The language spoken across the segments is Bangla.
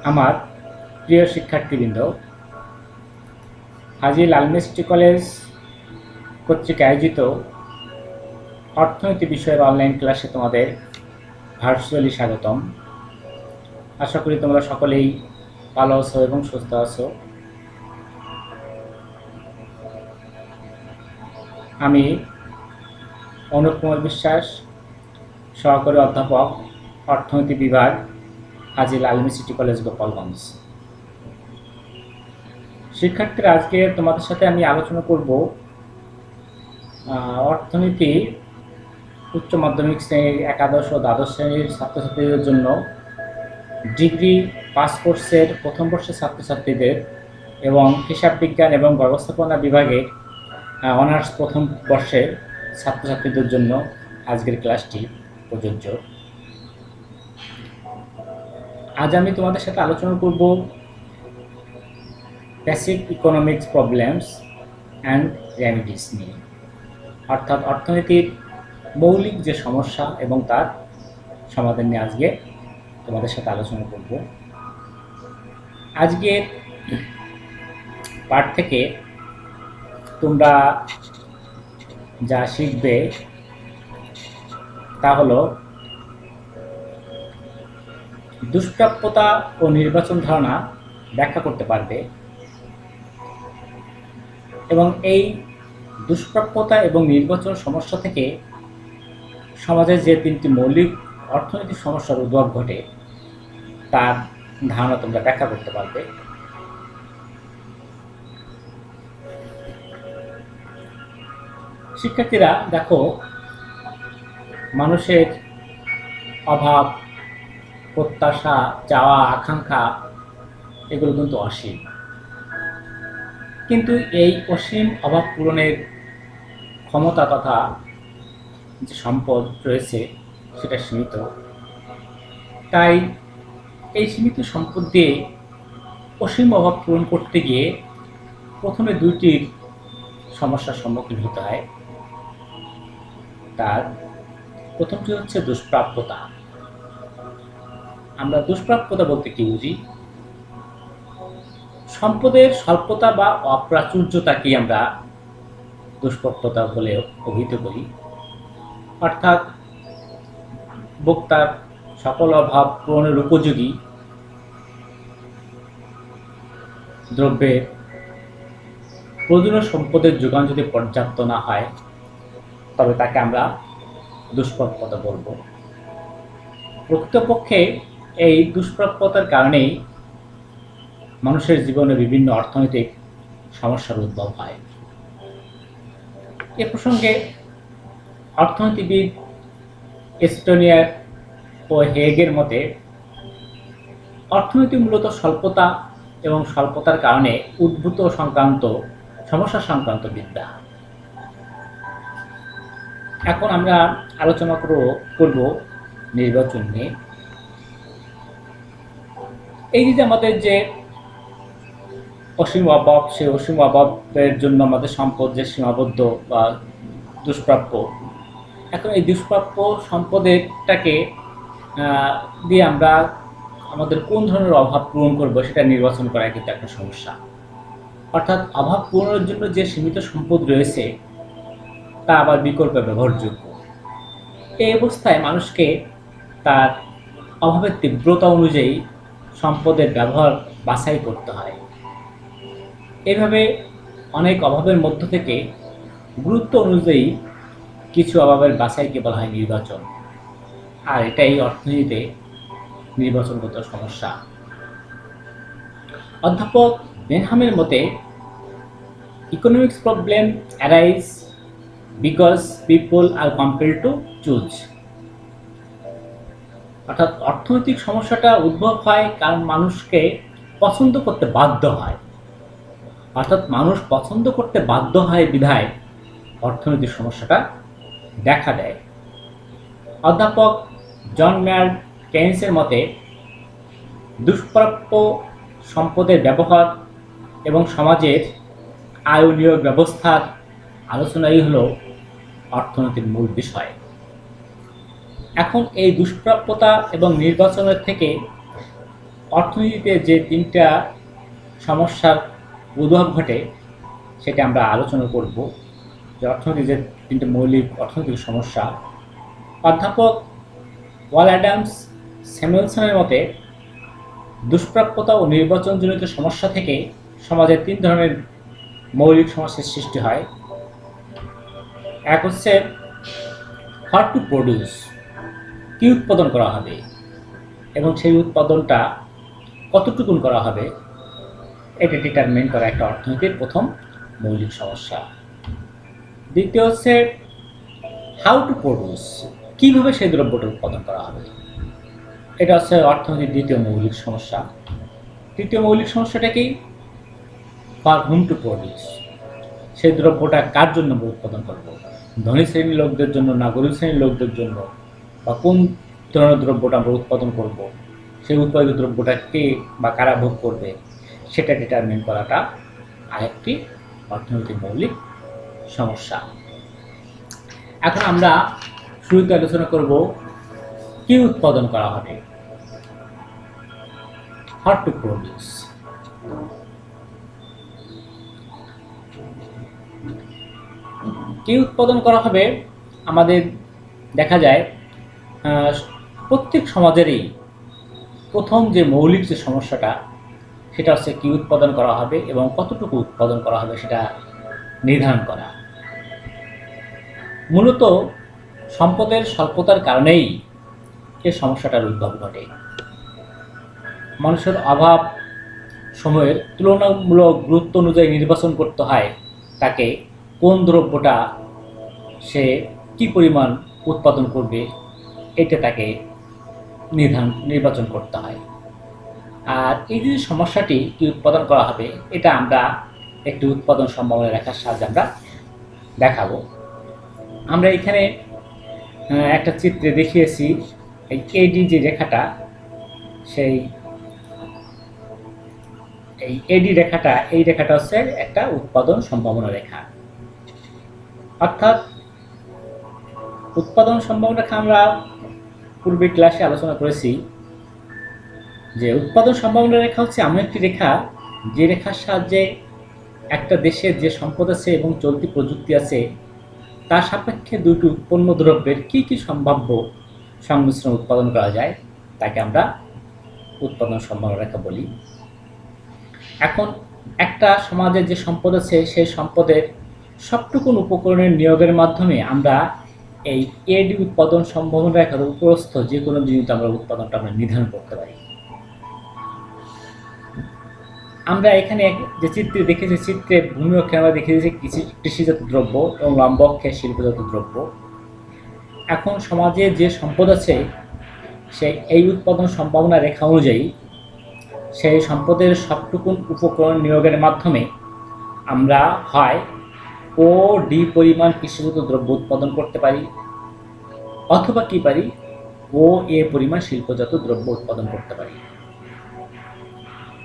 আমার প্রিয় শিক্ষার্থীবৃন্দ, হাজী লালমিয়া সিটি কলেজ কর্তৃক আয়োজিত অর্থনীতি বিষয়ের অনলাইন ক্লাসে তোমাদের ভার্চুয়ালি স্বাগতম। আশা করি তোমরা সকলেই ভালো আছো এবং সুস্থ আছো। আমি অনুপ কুমার বিশ্বাস, সহকারী অধ্যাপক, অর্থনীতি বিভাগ, হাজী লালমিয়া সিটি কলেজ, গোপালগঞ্জ। শিক্ষার্থীরা, আজকে তোমাদের সাথে আমি আলোচনা করব অর্থনীতি উচ্চ মাধ্যমিক শ্রেণীর একাদশ ও দ্বাদশ শ্রেণীর ছাত্রছাত্রীদের জন্য ডিগ্রি পাস কোর্সের প্রথম বর্ষের ছাত্রছাত্রীদের এবং হিসাব বিজ্ঞান এবং ব্যবস্থাপনা বিভাগের অনার্স প্রথম বর্ষের ছাত্রছাত্রীদের জন্য আজকের ক্লাসটি প্রযোজ্য। আজ আমি তোমাদের সাথে আলোচনা করব basic economics problems and remedies নিয়ে, অর্থাৎ অর্থনীতির মৌলিক যে সমস্যা এবং তার সমাধান নিয়ে আজকে তোমাদের সাথে আলোচনা করব। আজকের পাঠ থেকে তোমরা যা শিখবে তা হলো দুষ্প্রাপ্যতা ও নির্বাচন ধারণা ব্যাখ্যা করতে পারবে এবং এই দুষ্প্রাপ্যতা এবং নির্বাচন সমস্যা থেকে সমাজের যে তিনটি মৌলিক অর্থনৈতিক সমস্যার উদ্ভব ঘটে তার ধারণা তোমরা ব্যাখ্যা করতে পারবে। শিক্ষার্থীরা দেখো, মানুষের অভাব, প্রত্যাশা, চাওয়া, আকাঙ্ক্ষা এগুলো কিন্তু অসীম, কিন্তু এই অসীম অভাব পূরণের ক্ষমতা তথা যে সম্পদ রয়েছে সেটা সীমিত। তাই এই সীমিত সম্পদ দিয়ে অসীম অভাব পূরণ করতে গিয়ে প্রথমে দুইটির সমস্যার সম্মুখীন হতে হয়। তার প্রথমটি হচ্ছে দুষ্প্রাপ্যতা। আমরা দুষ্প্রাপ্যতা বলতে কি বুঝি? সম্পদের স্বল্পতা বা অপ্রাচুর্যতাকেই আমরা দুষ্প্রাপ্যতা বলে অভিহিত করি, অর্থাৎ ভোক্তার সকল অভাব পূরণের উপযোগী দ্রব্যের প্রয়োজনীয় সম্পদের যোগান যদি পর্যাপ্ত না হয় তবে তাকে আমরা দুষ্প্রাপ্যতা বলব। প্রকৃতপক্ষে এই দুষ্প্রাপ্যতার কারণেই মানুষের জীবনে বিভিন্ন অর্থনৈতিক সমস্যার উদ্ভব হয়। এ প্রসঙ্গে অর্থনীতিবিদ এস্টোনিয়ার ও হেগের মতে অর্থনীতি মূলত স্বল্পতা এবং স্বল্পতার কারণে উদ্ভূত সমস্যা সংক্রান্ত বিদ্যা। এখন আমরা আলোচনা করব নির্বাচন নিয়ে। এই যে আমাদের যে অসীম অভাব, সেই অসীম অভাবের জন্য আমাদের সম্পদ যে সীমাবদ্ধ বা দুষ্প্রাপ্য, এখন এই দুষ্প্রাপ্য সম্পদেরটাকে দিয়ে আমরা আমাদের কোন ধরনের অভাব পূরণ করব সেটা নির্বাচন করা কিন্তু একটা সমস্যা। অর্থাৎ অভাব পূরণের জন্য যে সীমিত সম্পদ রয়েছে তা আবার বিকল্প ব্যবহারযোগ্য। এই অবস্থায় মানুষকে তার অভাবের তীব্রতা অনুযায়ী সম্পদের ব্যবহার বাছাই করতে হয়। এভাবে অনেক অভাবের মধ্য থেকে গুরুত্ব অনুযায়ী কিছু অভাবের বাছাইকে বলা হয় নির্বাচন, আর এটাই অর্থনীতিতে নির্বাচনগত সমস্যা। অধ্যাপক বেনহামের মতে economics problem arise because people are compelled to choose. অর্থাৎ অর্থনৈতিক সমস্যাটা উদ্ভব হয় কারণ মানুষকে পছন্দ করতে বাধ্য হয়, অর্থাৎ মানুষ পছন্দ করতে বাধ্য হয় বিধায় অর্থনৈতিক সমস্যাটা দেখা দেয়। অধ্যাপক জন মেয়ার কেইন্সের মতে দুষ্প্রাপ্য সম্পদের ব্যবহার এবং সমাজের আয় নিয়োগ ব্যবস্থার আলোচনাই হলো অর্থনীতির মূল বিষয়। এখন এই দুষ্প্রাপ্যতা এবং নির্বাচনের থেকে অর্থনীতিতে যে তিনটা সমস্যার উদ্ভব ঘটে সেটা আমরা আলোচনা করব। যে অর্থনীতির যে তিনটে মৌলিক অর্থনৈতিক সমস্যা, অধ্যাপক ওয়াল অ্যাডামস স্যামুয়েলসনের মতে দুষ্প্রাপ্যতা ও নির্বাচনজনিত সমস্যা থেকে সমাজে তিন ধরনের মৌলিক সমস্যার সৃষ্টি হয়। এক হচ্ছে হোয়াট টু প্রডিউস, কী উৎপাদন করা হবে এবং সেই উৎপাদনটা কতটুকুন করা হবে, এটা ডিটারমিন করা একটা অর্থনীতির প্রথম মৌলিক সমস্যা। দ্বিতীয় হচ্ছে হাউ টু প্রডিউস, কীভাবে সেই দ্রব্যটা উৎপাদন করা হবে, এটা হচ্ছে অর্থনীতির দ্বিতীয় মৌলিক সমস্যা। তৃতীয় মৌলিক সমস্যাটা কি, ফর হুম টু প্রডিউস, সেই দ্রব্যটা কার জন্য আমরা উৎপাদন করব, ধনী শ্রেণীর লোকদের জন্য না গরিব শ্রেণীর লোকদের জন্য, বা কোন ধরনের দ্রব্যটা আমরা উৎপাদন করব, সেই উৎপাদিত দ্রব্যটা কে বা কারা ভোগ করবে, সেটা ডিটারমিন করাটা আরেকটি অর্থনৈতিক মৌলিক সমস্যা। এখন আমরা শুরুতে আলোচনা করব কি উৎপাদন করা হবে, হোয়াট টু প্রডিউস। কি উৎপাদন করা হবে, আমাদের দেখা যায় প্রত্যেক সমাজেরই প্রথম যে মৌলিক যে সমস্যাটা সেটা হচ্ছে কি উৎপাদন করা হবে এবং কতটুকু উৎপাদন করা হবে সেটা নির্ধারণ করা। মূলত সম্পদের স্বল্পতার কারণেই এই সমস্যাটার উদ্ভব ঘটে। মানুষের অভাব সময়ের তুলনামূলক গুরুত্ব অনুযায়ী নির্বাচন করতে হয় তাকে কোন দ্রব্যটা সে কি পরিমাণ উৎপাদন করবে, এটা তাকে নির্বাচন করতে হয়। আর এই যে সমস্যাটি কি উৎপাদন করা হবে, এটা আমরা একটি উৎপাদন সম্ভাবনা রেখার সাহায্যে আমরা দেখাবো। আমরা এখানে একটা চিত্রে দেখিয়েছি এই এডি যে রেখাটা, সেই এই এডি রেখাটা, এই রেখাটা হচ্ছে একটা উৎপাদন সম্ভাবনা রেখা। অর্থাৎ উৎপাদন সম্ভাবনা রেখা আমরা পূর্বে ক্লাসে আলোচনা করেছি যে উৎপাদন সম্ভাবনা রেখা হচ্ছে এমন একটি রেখা যে রেখার সাহায্যে একটা দেশের যে সম্পদ আছে এবং চলতি প্রযুক্তি আছে তার সাপেক্ষে দুটি উৎপন্ন দ্রব্যের কি কি সম্ভাব্য সংমিশ্রণ উৎপাদন করা যায় তাকে আমরা উৎপাদন সম্ভাবনা রেখা বলি। এখন একটা সমাজের যে সম্পদ আছে সেই সম্পদের সবটুকুন উপকরণের নিয়োগের মাধ্যমে আমরা এই এডি উৎপাদন সম্ভাবনা রেখার উপরস্থ যে কোনো জিনিস আমরা উৎপাদনটা আমরা নির্ধারণ করতে পারি। আমরা এখানে যে চিত্রে দেখেছি, চিত্রে ভূমি অক্ষে আমরা দেখেছি কৃষিজাত দ্রব্য এবং লম্ব অক্ষে শিল্পজাত দ্রব্য। এখন সমাজে যে সম্পদ আছে সেই এই উৎপাদন সম্ভাবনা রেখা অনুযায়ী সেই সম্পদের সবটুকুন উপকরণ নিয়োগের মাধ্যমে আমরা হয় ও ডি পরিমাণ কৃষিজাত দ্রব্য উৎপাদন করতে পারি, অথবা কি পারি ও এ পরিমাণ শিল্পজাত দ্রব্য উৎপাদন করতে পারি।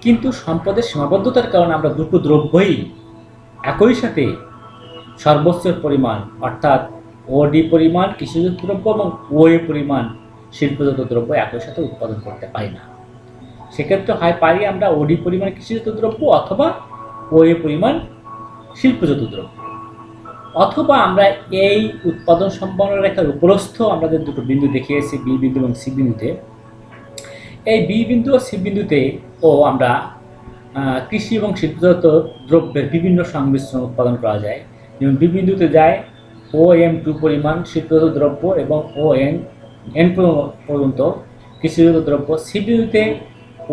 কিন্তু সম্পদের সীমাবদ্ধতার কারণে আমরা দুটো দ্রব্যই একই সাথে সর্বোচ্চ পরিমাণ অর্থাৎ ও ডি পরিমাণ কৃষিজাত দ্রব্য এবং ও এ পরিমাণ শিল্পজাত দ্রব্য একই সাথে উৎপাদন করতে পারি না। সেক্ষেত্রে হয় পারি আমরা ও ডি পরিমাণ কৃষিজাত দ্রব্য অথবা ও এ পরিমাণ শিল্পজাত দ্রব্য, অথবা আমরা এই উৎপাদন সম্ভাবনা রেখার উপরস্থ আমরা যে দুটো বিন্দু দেখিয়েছি বি বিন্দু এবং সি বিন্দুতে, এই বি বিন্দু ও সি বিন্দুতে ও আমরা কৃষি এবং শিল্পজাত দ্রব্যের বিভিন্ন সংমিশ্রণ উৎপাদন করা যায়। যেমন বি বিন্দুতে যায় OM2 পরিমাণ শিল্পজাত দ্রব্য এবং ON পর্যন্ত কৃষিজাত দ্রব্য, সি বিন্দুতে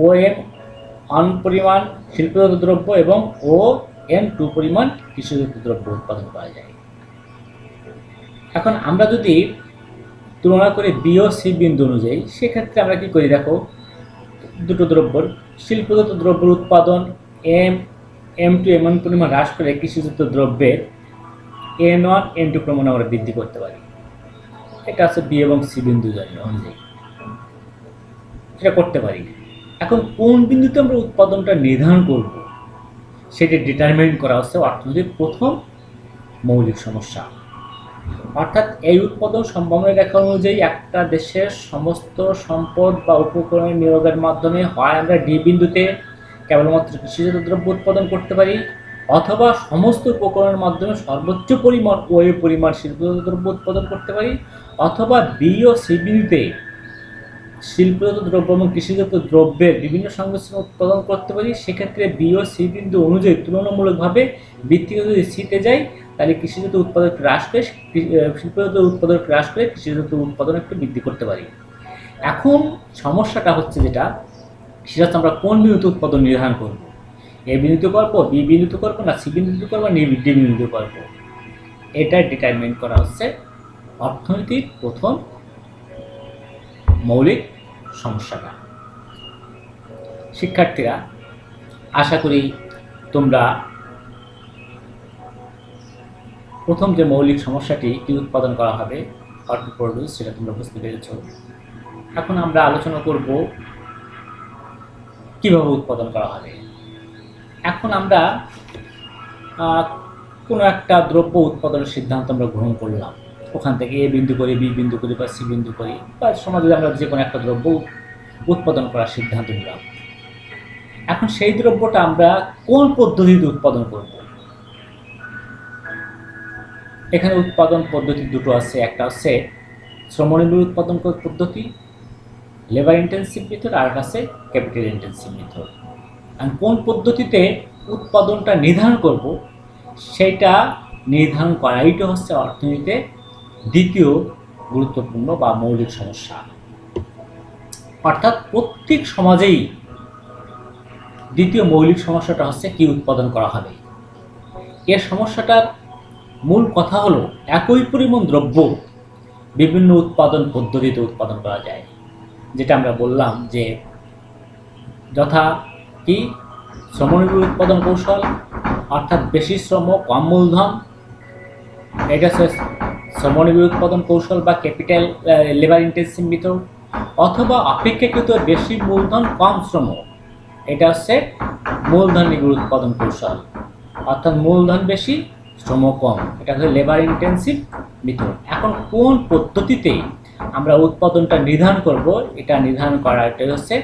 OM1 পরিমাণ শিল্পজাত দ্রব্য এবং ON2 পরিমাণ কৃষিজাত দ্রব্য উৎপাদন করা যায়। এখন আমরা যদি তুলনা করি বি ও সি বিন্দু অনুযায়ী, সেক্ষেত্রে আমরা কি করি দেখো, দুটো দ্রব্যর শিল্পজাত দ্রব্যের উৎপাদন M2 M1 পরিমাণ হ্রাস করে কৃষিজাত দ্রব্যের N1 N2 পরিমাণ আমরা বৃদ্ধি করতে পারি। এটা আছে বি এবং সি বিন্দু অনুযায়ী সেটা করতে পারি। এখন কোন বিন্দুতে আমরা উৎপাদনটা নির্ধারণ করব সেটি ডিটারমিন করা হচ্ছে অর্থনীতির প্রথম মৌলিক সমস্যা। অর্থাৎ এই উৎপাদন সম্ভাবনা রেখা অনুযায়ী একটা দেশের সমস্ত সম্পদ বা উপকরণের নিয়োগের মাধ্যমে হয় আমরা ডি বিন্দুতে কেবলমাত্র কৃষিজাত দ্রব্য উৎপাদন করতে পারি, অথবা সমস্ত উপকরণের মাধ্যমে সর্বোচ্চ পরিমাণ ও এ পরিমাণ শিল্পজাত দ্রব্য উৎপাদন করতে পারি, অথবা বি ও সি বিন্দুতে শিল্পজাত দ্রব্য এবং কৃষিজাত দ্রব্যের বিভিন্ন সংমিশ্রণ উৎপাদন করতে পারি। সেক্ষেত্রে বি ও সি বিন্দু অনুযায়ী তুলনামূলকভাবে ভিত্তিক যদি সিতে যায় তাহলে কৃষিজাত উৎপাদন হ্রাস করে শিল্পজাত উৎপাদন হ্রাস করে কৃষিজাত উৎপাদন একটু বৃদ্ধি করতে পারি। এখন সমস্যাটা হচ্ছে যেটা, সেটা হচ্ছে আমরা কোন বিন্দুতে উৎপাদন নির্ধারণ করব, এ বিন্দুতে করবো, বি বিন্দুতে করবো, না সি বিন্দুতে করবো, না ডি বিন্দুতে করবো। এটা ডিটারমিন করা হচ্ছে অর্থনীতির প্রথম মৌলিক সমস্যাটা। শিক্ষার্থীরা, আশা করি তোমরা প্রথম যে মৌলিক সমস্যাটি কি উৎপাদন করা হবে অর্থ প্রডিউস সেটা তোমরা বুঝতে পেরেছ। এখন আমরা আলোচনা করব কিভাবে উৎপাদন করা হবে। এখন আমরা কোনো একটা দ্রব্য উৎপাদনের সিদ্ধান্ত আমরা গ্রহণ করলাম, ওখান থেকে এ বিন্দু করি, বি বিন্দু করি বা সি বিন্দু করি, বা সমাজে আমরা যে কোনো একটা দ্রব্য উৎপাদন করার সিদ্ধান্ত নিলাম। এখন সেই দ্রব্যটা আমরা কোন পদ্ধতিতে উৎপাদন করব? এখানে উৎপাদন পদ্ধতি দুটো আছে, একটা হচ্ছে শ্রমনির্ভর উৎপাদন পদ্ধতি, লেবার ইন্টেন্সিভ মেথড, আর একটা আছে ক্যাপিটাল ইন্টেন্সিভ মেথড। আমি কোন পদ্ধতিতে উৎপাদনটা নির্ধারণ করব সেটা নির্ধারণ করাইটা হচ্ছে অর্থনীতিতে দ্বিতীয় গুরুত্বপূর্ণ বা মৌলিক সমস্যা। অর্থাৎ প্রত্যেক সমাজেই দ্বিতীয় মৌলিক সমস্যাটা হচ্ছে কি উৎপাদন করা হবে। এর সমস্যাটার মূল কথা হলো একই পরিমাণ দ্রব্য বিভিন্ন উৎপাদন পদ্ধতিতে উৎপাদন করা যায়, যেটা আমরা বললাম যে যথা কি শ্রমনির্ভর উৎপাদন কৌশল, অর্থাৎ বেশি শ্রম কম মূলধন, এটা হচ্ছে শ্রমনির্ভর উৎপাদন কৌশল বা ক্যাপিটাল লেবার ইন্টেন্সিভ মেথড, অথবা অপেক্ষাকৃত বেশি মূলধন কম শ্রম, এটা হচ্ছে মূলধন নির্ভর উৎপাদন কৌশল, অর্থাৎ মূলধন বেশি শ্রম কম, এটা হচ্ছে লেবার ইন্টেন্সিভ মেথড। এখন কোন পদ্ধতিতে আমরা উৎপাদনটা নির্ধারণ করব, এটা নির্ধারণ করা এটাই হচ্ছে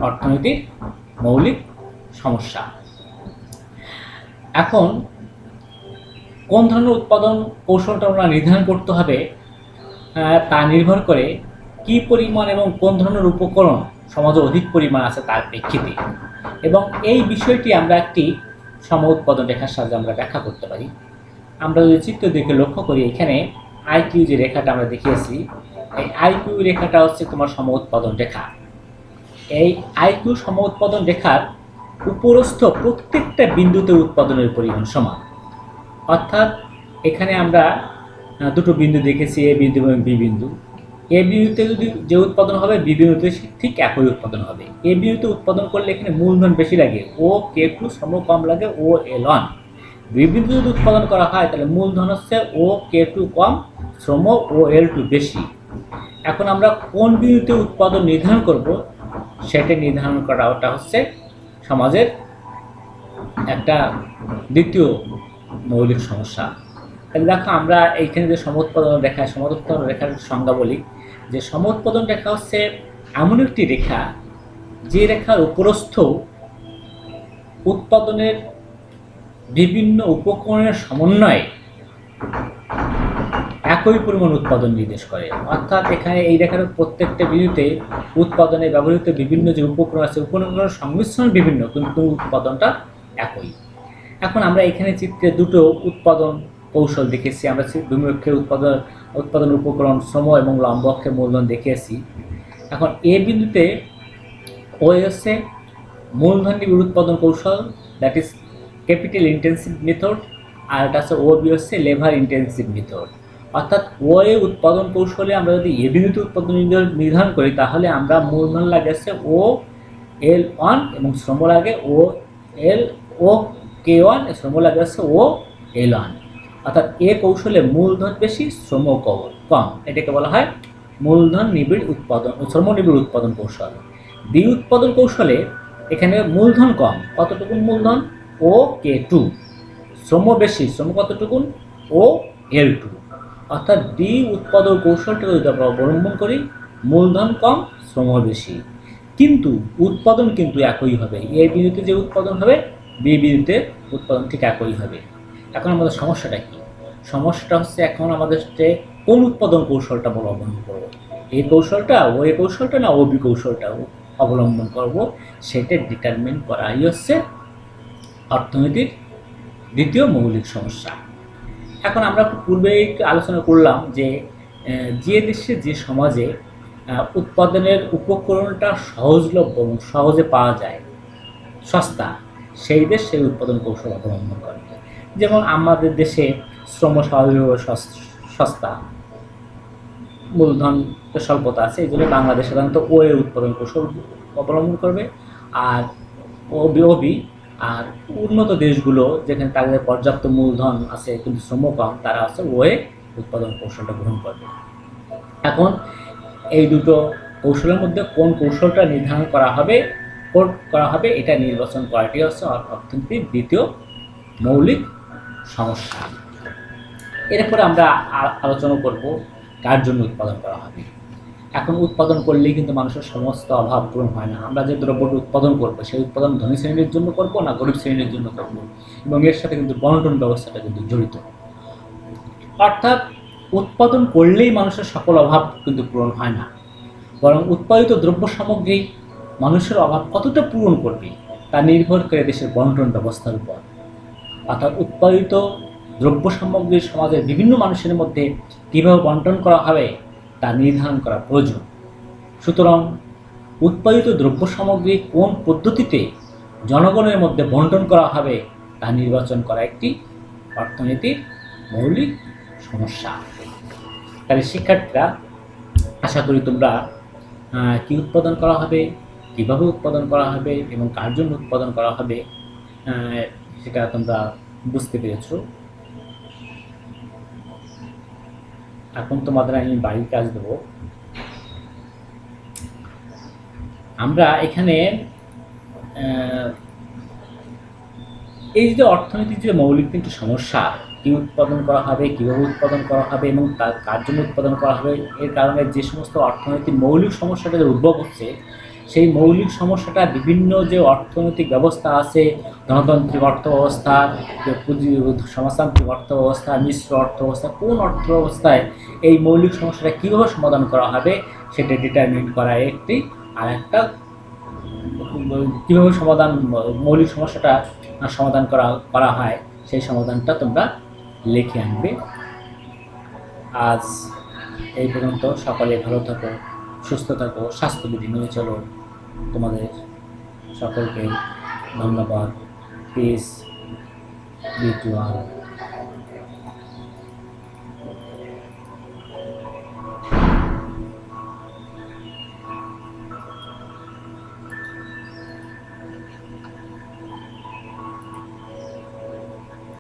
অর্থনীতির মৌলিক সমস্যা। এখন কোন ধরনের উৎপাদন কৌশলটা আমরা নির্ধারণ করতে হবে তা নির্ভর করে কি পরিমাণ এবং কোন ধরনের উপকরণ সমাজে অধিক পরিমাণ আছে তার প্রেক্ষিতে, এবং এই বিষয়টি আমরা একটি সম উৎপাদন রেখার সাহায্যে আমরা ব্যাখ্যা করতে পারি। আমরা যদি চিত্র দেখে লক্ষ্য করি, এখানে আইকিউ যে রেখাটা আমরা দেখিয়েছি, এই আইকিউ রেখাটা হচ্ছে তোমার সম উৎপাদন রেখা। এই আইকিউ সম উৎপাদন রেখার উপরস্থ প্রত্যেকটা বিন্দুতে উৎপাদনের পরিমাণ সমান। অর্থাৎ এখানে আমরা দুটো বিন্দু দেখেছি, এ বিন্দু এবং বি বিন্দু। এ বিন্দুতে যদি যে উৎপাদন হবে বি বিন্দুতে ঠিক একই উৎপাদন হবে। এ বিন্দুতে উৎপাদন করলে এখানে মূলধন বেশি লাগে, ও কে টু শ্রম কম লাগে, ও এল ওয়ান। বি বিন্দু যদি উৎপাদন করা হয় তাহলে মূলধন হচ্ছে ও কে টু কম, শ্রম ও এল টু বেশি। এখন আমরা কোন বিন্দুতে উৎপাদন নির্ধারণ করব সেটা নির্ধারণ করা ওটা হচ্ছে সমাজের একটা দ্বিতীয় মৌলিক সমস্যা। তাহলে দেখো আমরা এইখানে যে সমোৎপাদন রেখা, সমোৎপাদন রেখার সংজ্ঞা বলি যে সমোৎপাদন রেখা হচ্ছে এমন একটি রেখা যে রেখার উপরস্থ উৎপাদনের বিভিন্ন উপকরণের সমন্বয়ে একই পরিমাণ উৎপাদন নির্দেশ করে। অর্থাৎ এখানে এই রেখার প্রত্যেকটা বিন্দুতে উৎপাদনে ব্যবহৃত বিভিন্ন যে উপকরণ আছে, উপকরণের সংমিশ্রণ বিভিন্ন, কিন্তু উৎপাদনটা একই। এখন আমরা এখানে চিত্রে দুটো উৎপাদন কৌশল দেখেছি। আমরা ভূমিরক্ষের উৎপাদন উপকরণ শ্রম এবং লম্ব অক্ষের মূলধন দেখিয়েছি। এখন এ বিন্দুতে ও হচ্ছে মূলধন নির্ভর উৎপাদন কৌশল, that is capital intensive method, আর এটা হচ্ছে ও বি হচ্ছে লেবার ইন্টেন্সিভ মেথড। অর্থাৎ ও এ উৎপাদন কৌশলে আমরা যদি এ বিন্দুতে উৎপাদন নির্ধারণ করি তাহলে আমরা মূলধন লাগে হচ্ছে ও এল ওয়ান এবং শ্রম লাগে ও এল ও কে ওয়ান, শ্রম লাগে হচ্ছে ও এল ওয়ান। অর্থাৎ এ কৌশলে মূলধন বেশি শ্রম কম, এটাকে বলা হয় মূলধন নিবিড় উৎপাদন, শ্রম নিবিড় উৎপাদন কৌশল। বি উৎপাদন কৌশলে এখানে মূলধন কম, কতটুকুন মূলধন ও কে টু, শ্রম বেশি, শ্রম কতটুকুন ও এল টু। অর্থাৎ ডি উৎপাদন কৌশলটা যদি আমরা অবলম্বন করি, মূলধন কম, শ্রম বেশি, কিন্তু উৎপাদন কিন্তু একই হবে। এ বিন্দুতে যে উৎপাদন হবে, বি বিন্দুতে উৎপাদন ঠিক একই হবে। এখন আমাদের সমস্যাটা কি? সমস্যাটা হচ্ছে এখন আমাদের যে কোন উৎপাদন কৌশলটা অবলম্বন করবো, এই কৌশলটা, ও এ কৌশলটা, না ও বি কৌশলটা অবলম্বন করব, সেটা ডিটারমিন করাই হচ্ছে অর্থনীতির দ্বিতীয় মৌলিক সমস্যা। এখন আমরা পূর্বেই আলোচনা করলাম যে যে দেশে যে সমাজে উৎপাদনের উপকরণটা সহজলভ্য এবং সহজে পাওয়া যায়, সস্তা, সেই দেশ সেই উৎপাদন কৌশল অবলম্বন করে। যেমন আমাদের দেশে শ্রম স্বাভাবিকভাবে সস্তা, মূলধন স্বল্পতা আছে, এই জন্য বাংলাদেশ সাধারণত ও এর উৎপাদন কৌশল অবলম্বন করবে। আর ওবি আর উন্নত দেশগুলো যেখানে তাদের পর্যাপ্ত মূলধন আছে কিন্তু শ্রম কম, তারা আছে ও এ উৎপাদন কৌশলটা গ্রহণ করবে। এখন এই দুটো কৌশলের মধ্যে কোন কৌশলটা নির্ধারণ করা হবে এটা নির্বাচন করাটি হচ্ছে অর্থনীতির দ্বিতীয় মৌলিক সমস্যা। এরপরে আমরা আলোচনা করব কার জন্য উৎপাদন করা হবে। এখন উৎপাদন করলেই কিন্তু মানুষের সমস্ত অভাব পূরণ হয় না। আমরা যে দ্রব্যটি উৎপাদন করবো, সেই উৎপাদন ধনী শ্রেণীর জন্য করবো না গরিব শ্রেণীর জন্য করবো, এবং এর সাথে কিন্তু বন্টন ব্যবস্থাটা কিন্তু জড়িত। অর্থাৎ উৎপাদন করলেই মানুষের সকল অভাব কিন্তু পূরণ হয় না, বরং উৎপাদিত দ্রব্য সামগ্রী মানুষের অভাব কতটা পূরণ করবে তা নির্ভর করে দেশের বন্টন ব্যবস্থার উপর। অর্থাৎ উৎপাদিত দ্রব্য সামগ্রী সমাজের বিভিন্ন মানুষের মধ্যে কীভাবে বন্টন করা হবে তা নির্ধারণ করা প্রয়োজন। সুতরাং উৎপাদিত দ্রব্য সামগ্রী কোন পদ্ধতিতে জনগণের মধ্যে বন্টন করা হবে তা নির্বাচন করা একটি অর্থনীতির মৌলিক সমস্যা। তাহলে শিক্ষার্থীরা, আশা করি তোমরা কি উৎপাদন করা হবে, কীভাবে উৎপাদন করা হবে এবং কার জন্য উৎপাদন করা হবে সেটা তোমরা বুঝতে পেরেছ। এখন তোমাদের আমি বাড়ির কাজ দেব। আমরা এখানে এই যে অর্থনীতির যে মৌলিক তিনটি সমস্যা, কি উৎপাদন করা হবে, কীভাবে উৎপাদন করা হবে এবং তার কার জন্য উৎপাদন করা হবে, এর কারণে যে সমস্ত অর্থনীতির মৌলিক সমস্যাটা যে উদ্ভব হচ্ছে, সেই মৌলিক সমস্যাটা বিভিন্ন যে অর্থনৈতিক ব্যবস্থা আছে, গণতান্ত্রিক অর্থ ব্যবস্থা, সমাজতান্ত্রিক অর্থ ব্যবস্থা, মিশ্র অর্থ ব্যবস্থা, কোন অর্থ ব্যবস্থায় এই মৌলিক সমস্যাটা কীভাবে সমাধান করা হবে সেটা ডিটারমিন করা একটি, আর একটা কীভাবে মৌলিক সমস্যাটা সমাধান করা হয় সেই সমাধানটা তোমরা লিখে আনবে। আজ এই পর্যন্ত। সকলে ভালো থাকো, সুস্থ থাকো, স্বাস্থ্যবিধি মেনে চলো। তোমাদের সকলকে ধন্যবাদ। Peace be to all.